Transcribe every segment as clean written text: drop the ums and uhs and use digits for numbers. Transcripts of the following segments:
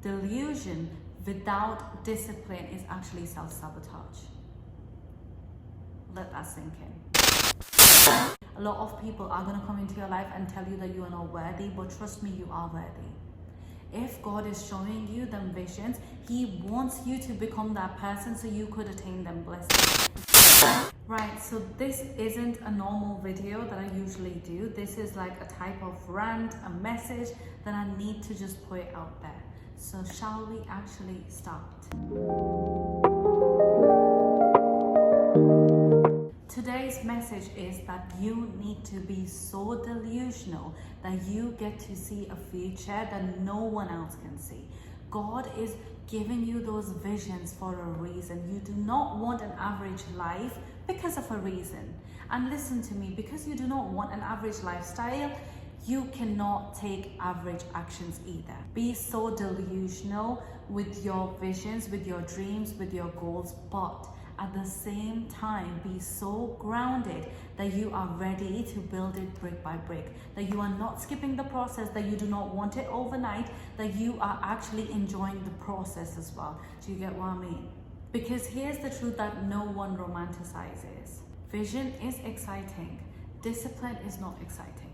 Delusion without discipline is actually self-sabotage. Let that sink in. A lot of people are going to come into your life and tell you that you are not worthy, but trust me, you are worthy. If God is showing you them visions, He wants you to become that person so you could attain them blessings. Right, so this isn't a normal video that I usually do. This is like a type of rant, a message that I need to just put out there. So shall we actually start? Today's message is that you need to be so delusional that you get to see a future that no one else can see. God is giving you those visions for a reason. You do not want an average life because of a reason. And listen to me, because you do not want an average lifestyle, you cannot take average actions either. Be so delusional with your visions, with your dreams, with your goals, but at the same time, be so grounded that you are ready to build it brick by brick, that you are not skipping the process, that you do not want it overnight, that you are actually enjoying the process as well. Do you get what I mean? Because here's the truth that no one romanticizes. Vision is exciting. Discipline is not exciting.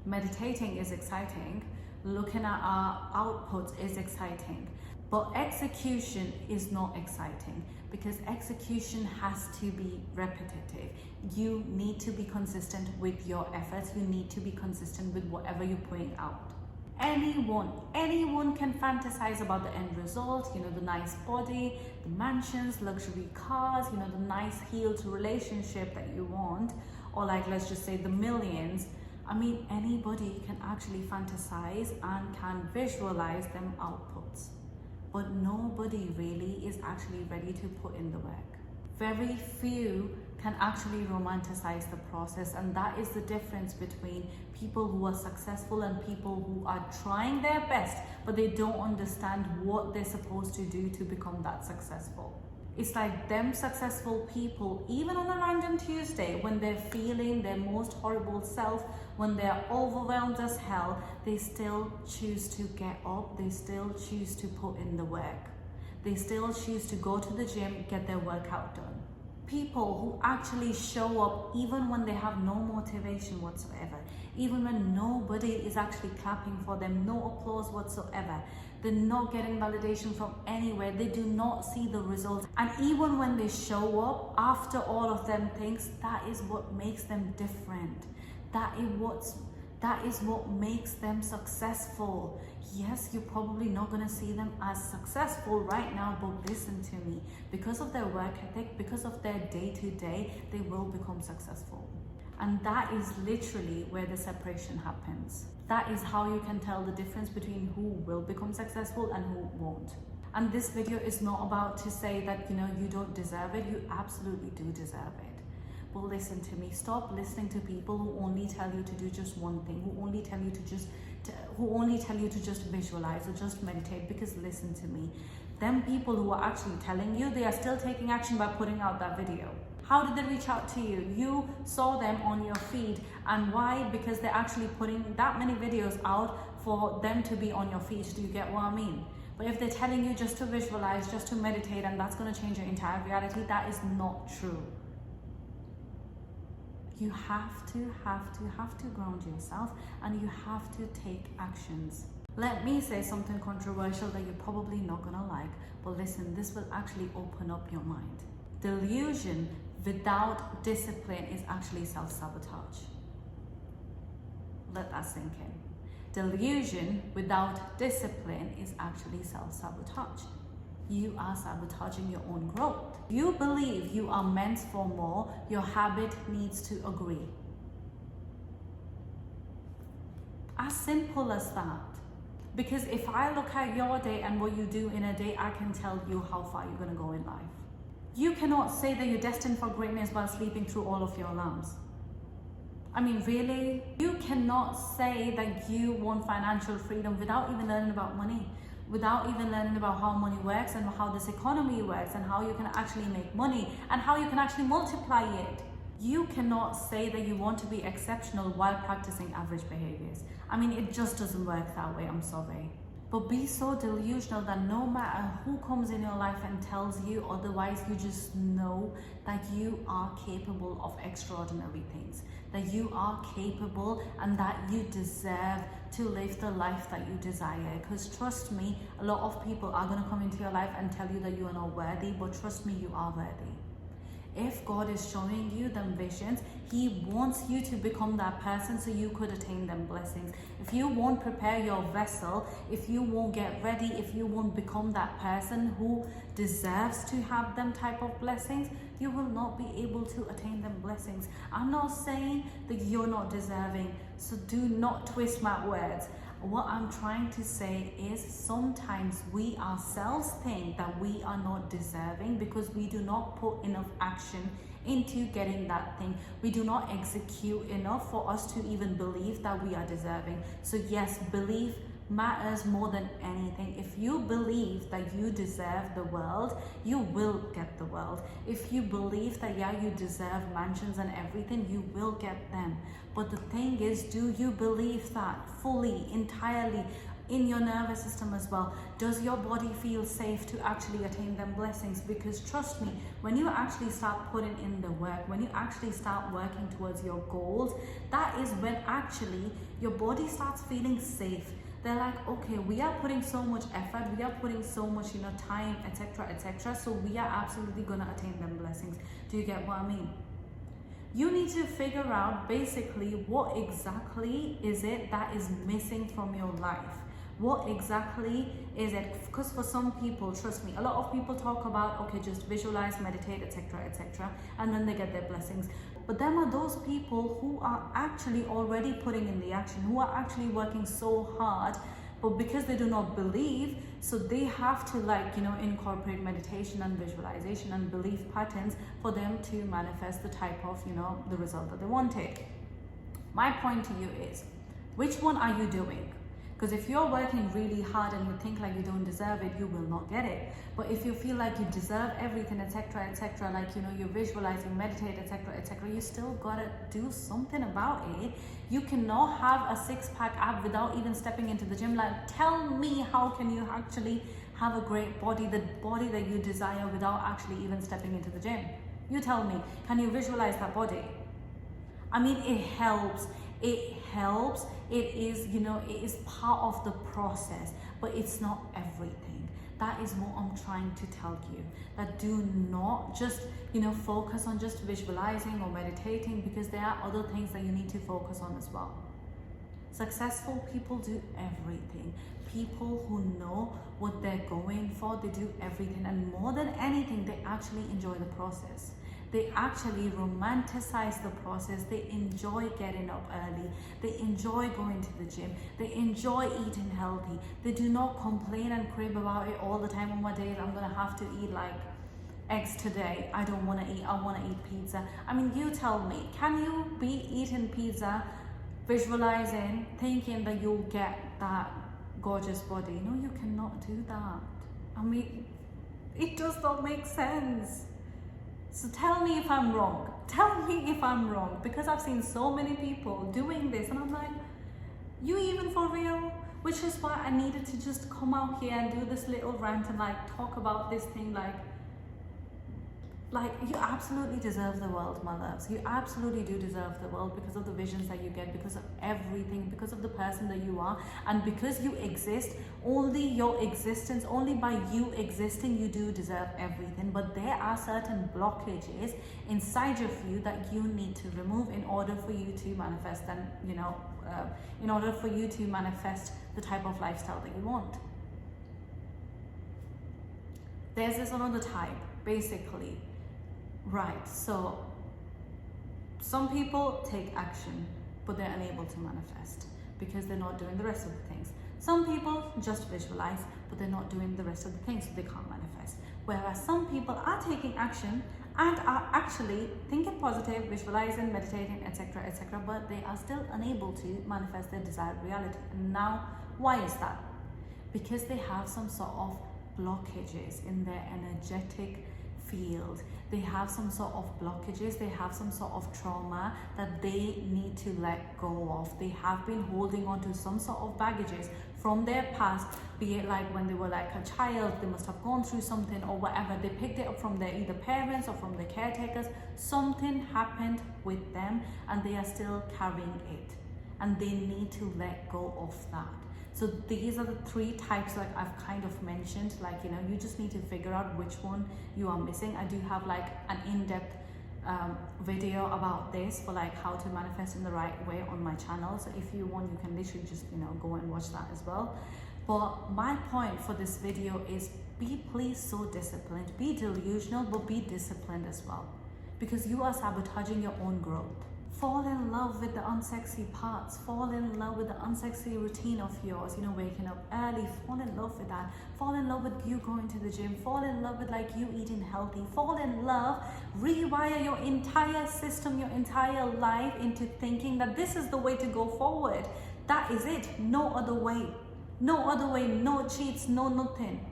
Meditating is exciting. Looking at our outputs is exciting. But execution is not exciting, because execution has to be repetitive. You need to be consistent with your efforts. You need to be consistent with whatever you're putting out. Anyone can fantasize about the end result, the nice body, the mansions, luxury cars, the nice healed relationship that you want, or like, let's just say the millions. I mean, anybody can actually fantasize and can visualize them outputs. But nobody really is actually ready to put in the work. Very few can actually romanticize the process, and that is the difference between people who are successful and people who are trying their best, but they don't understand what they're supposed to do to become that successful. It's like them successful people, even on a random Tuesday, when they're feeling their most horrible self, when they're overwhelmed as hell, they still choose to get up, they still choose to put in the work. They still choose to go to the gym, get their workout done. People who actually show up even when they have no motivation whatsoever, even when nobody is actually clapping for them, no applause whatsoever. They're not getting validation from anywhere. They do not see the results. And even when they show up, after all of them things, that is what makes them different. That is what makes them successful. Yes, you're probably not going to see them as successful right now, but listen to me. Because of their work ethic, because of their day-to-day, they will become successful. And that is literally where the separation happens. That is how you can tell the difference between who will become successful and who won't. And this video is not about to say that, you don't deserve it. You absolutely do deserve it. But listen to me, stop listening to people who only tell you to do just one thing, who only tell you to just visualize or just meditate. Because listen to me, them people who are actually telling you, they are still taking action by putting out that video. How did they reach out to you? You saw them on your feed. And why? Because they're actually putting that many videos out for them to be on your feed. Do you get what I mean? But if they're telling you just to visualize, just to meditate, and that's going to change your entire reality, that is not true. You have to ground yourself, and you have to take actions. Let me say something controversial that you're probably not gonna like, but listen, this will actually open up your mind. Delusion without discipline is actually self-sabotage. Let that sink in. Delusion without discipline is actually self-sabotage. You are sabotaging your own growth. You believe you are meant for more, your habit needs to agree. As simple as that. Because if I look at your day and what you do in a day, I can tell you how far you're going to go in life. You cannot say that you're destined for greatness while sleeping through all of your alarms. I mean, really? You cannot say that you want financial freedom without even learning about money, without even learning about how money works and how this economy works and how you can actually make money and how you can actually multiply it. You cannot say that you want to be exceptional while practicing average behaviors. I mean, it just doesn't work that way, I'm sorry. But be so delusional that no matter who comes in your life and tells you otherwise, you just know that you are capable of extraordinary things, that you are capable and that you deserve to live the life that you desire. Because trust me, a lot of people are going to come into your life and tell you that you are not worthy, but trust me, you are worthy. If God is showing you them visions, He wants you to become that person so you could attain them blessings. If you won't prepare your vessel, if you won't get ready, if you won't become that person who deserves to have them type of blessings, you will not be able to attain them blessings. I'm not saying that you're not deserving, so do not twist my words. What I'm trying to say is sometimes we ourselves think that we are not deserving because we do not put enough action into getting that thing. We do not execute enough for us to even believe that we are deserving. So yes, belief matters more than anything. If you believe that you deserve the world, you will get the world. If you believe that you deserve mansions and everything, you will get them. But the thing is, do you believe that fully, entirely, in your nervous system as well? Does your body feel safe to actually attain them blessings? Because trust me, when you actually start putting in the work, when you actually start working towards your goals, that is when actually your body starts feeling safe. They're like, okay, we are putting so much effort, we are putting so much, time, etc., so we are absolutely gonna attain them blessings. Do you get what I mean? You need to figure out basically what exactly is it that is missing from your life. What exactly is it? Because for some people, trust me, a lot of people talk about, okay, just visualize, meditate, etc., and then they get their blessings. But then are those people who are actually already putting in the action, who are actually working so hard, but because they do not believe, so they have to incorporate meditation and visualization and belief patterns for them to manifest the type of, the result that they wanted. My point to you is, which one are you doing? Because if you're working really hard and you think like you don't deserve it, you will not get it. But if you feel like you deserve everything, etc., you're visualizing, meditate, etc., you still gotta do something about it. You cannot have a six-pack ab without even stepping into the gym. Like, tell me, how can you actually have a great body, the body that you desire, without actually even stepping into the gym? You tell me, can you visualize that body? I mean, it helps. It helps. It is, it is part of the process, but it's not everything. That is what I'm trying to tell you. That do not just, focus on just visualizing or meditating, because there are other things that you need to focus on as well. Successful people do everything. People who know what they're going for, they do everything. And more than anything, they actually enjoy the process. They actually romanticize the process. They enjoy getting up early. They enjoy going to the gym. They enjoy eating healthy. They do not complain and crib about it all the time. On my days, I'm going to have to eat like eggs today. I don't want to eat. I want to eat pizza. I mean, you tell me, can you be eating pizza, visualizing, thinking that you'll get that gorgeous body? No, you cannot do that. I mean, it does not make sense. So tell me if I'm wrong. Tell me if I'm wrong, because I've seen so many people doing this and I'm like, you even for real? Which is why I needed to just come out here and do this little rant and talk about this thing like you absolutely deserve the world, my loves. You absolutely do deserve the world, because of the visions that you get, because of everything, because of the person that you are, and because you exist. Only your existence, only by you existing, you do deserve everything. But there are certain blockages inside of you that you need to remove in order for you to manifest, and in order for you to manifest the type of lifestyle that you want. There's this another type, basically. Right, so some people take action, but they're unable to manifest because they're not doing the rest of the things. Some people just visualize, but they're not doing the rest of the things, so they can't manifest. Whereas some people are taking action and are actually thinking positive, visualizing, meditating, etc., but they are still unable to manifest their desired reality. And now, why is that? Because they have some sort of blockages in their energetic field. They have some sort of blockages, they have some sort of trauma that they need to let go of. They have been holding on to some sort of baggages from their past, be it like when they were like a child, they must have gone through something or whatever. They picked it up from their either parents or from their caretakers. Something happened with them and they are still carrying it, and they need to let go of that. So these are the 3 types like I've kind of mentioned, like, you know, you just need to figure out which one you are missing. I do have like an in-depth video about this for like how to manifest in the right way on my channel. So if you want, you can literally just, you know, go and watch that as well. But my point for this video is be please so disciplined. Be delusional, but be disciplined as well, because you are sabotaging your own growth. Fall in love with the unsexy parts. Fall in love with the unsexy routine of yours, you know, waking up early. Fall in love with that. Fall in love with you going to the gym. Fall in love with like you eating healthy. Fall in love. Rewire your entire system, your entire life into thinking that this is the way to go forward. That is it. No other way. No other way. No cheats. No nothing.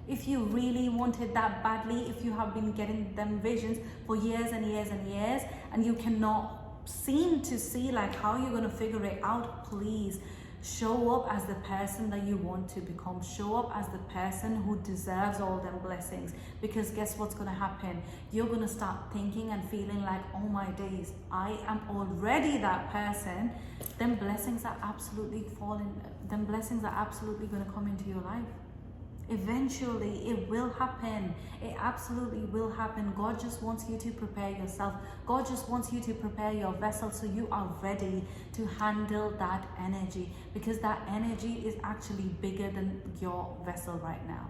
If you really wanted that badly, if you have been getting them visions for years and years and years, and you cannot seem to see like how you're going to figure it out, please show up as the person that you want to become. Show up as the person who deserves all them blessings, because guess what's going to happen? You're going to start thinking and feeling like, oh my days, I am already that person. Them blessings are absolutely them blessings are absolutely going to come into your life. Eventually it will happen. It absolutely will happen. God just wants you to prepare yourself. God just wants you to prepare your vessel so you are ready to handle that energy, because that energy is actually bigger than your vessel right now.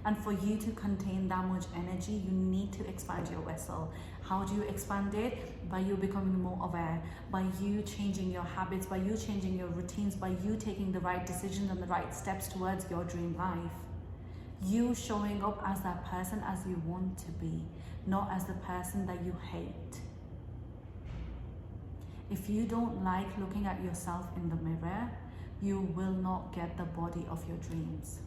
And for you to contain that much energy, you need to expand your vessel. How do you expand it? By you becoming more aware, by you changing your habits, by you changing your routines, by you taking the right decisions and the right steps towards your dream life. You showing up as that person as you want to be, not as the person that you hate. If you don't like looking at yourself in the mirror, you will not get the body of your dreams.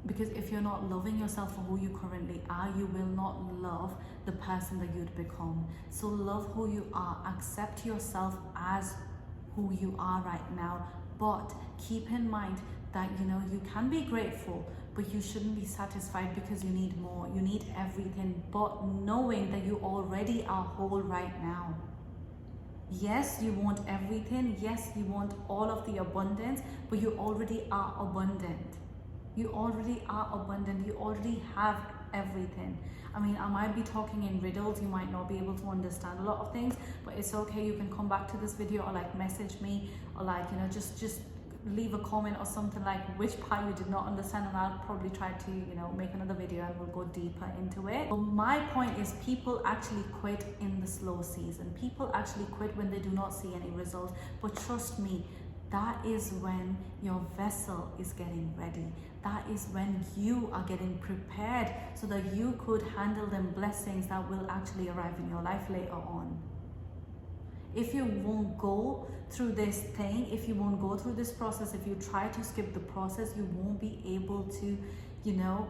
Because if you're not loving yourself for who you currently are, you will not love the person that you'd become. So love who you are. Accept yourself as who you are right now. But keep in mind that, you know, you can be grateful, but you shouldn't be satisfied because you need more. You need everything, but knowing that you already are whole right now. Yes, you want everything. Yes, you want all of the abundance, but you already are abundant. You already are abundant. You already have everything. I mean, I might be talking in riddles. You might not be able to understand a lot of things, but it's okay. You can come back to this video or like message me, or like, you know, just leave a comment or something like which part you did not understand, and I'll probably try to, you know, make another video and we'll go deeper into it. But my point is, people actually quit in the slow season. People actually quit when they do not see any results. But trust me, that is when your vessel is getting ready. That is when you are getting prepared so that you could handle them blessings that will actually arrive in your life later on. If you won't go through this thing, if you won't go through this process, if you try to skip the process, you won't be able to, you know,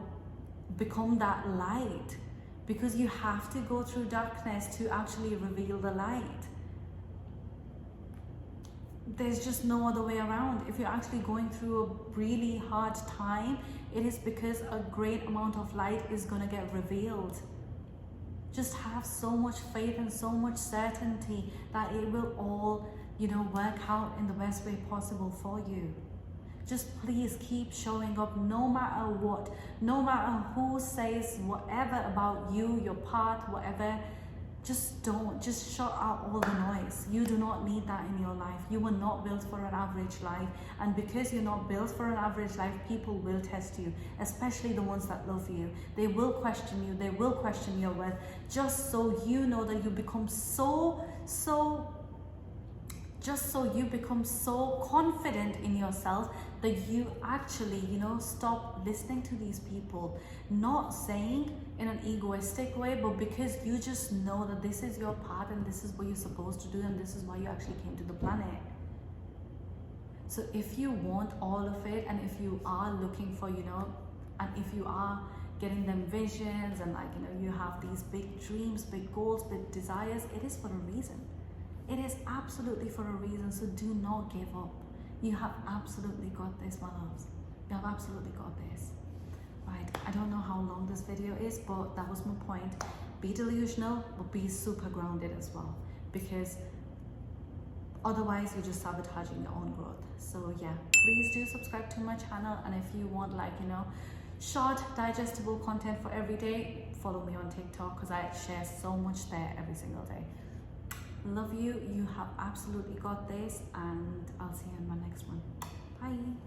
become that light, because you have to go through darkness to actually reveal the light. There's just no other way around. If you're actually going through a really hard time, it is because a great amount of light is going to get revealed. Just have so much faith and so much certainty that it will all, you know, work out in the best way possible for you. Just please keep showing up no matter what, no matter who says whatever about you, your path, whatever. Just shut out all the noise. You do not need that in your life. You were not built for an average life. And because you're not built for an average life, people will test you, especially the ones that love you. They will question you. They will question your worth, just so you know that you become so confident in yourself that you actually, you know, stop listening to these people. Not saying in an egoistic way, but because you just know that this is your path and this is what you're supposed to do and this is why you actually came to the planet. So if you want all of it, and if you are looking for, you know, and if you are, getting them visions, and like, you know, you have these big dreams, big goals, big desires. It is for a reason. It is absolutely for a reason. So do not give up. You have absolutely got this, my loves. You have absolutely got this. Right, I don't know how long this video is, but that was my point. Be delusional, but be super grounded as well, because otherwise you're just sabotaging your own growth. So yeah, please do subscribe to my channel, and if you want, like, you know, short digestible content for every day, follow me on TikTok, because I share so much there every single day. Love you. You have absolutely got this, and I'll see you in my next one. Bye.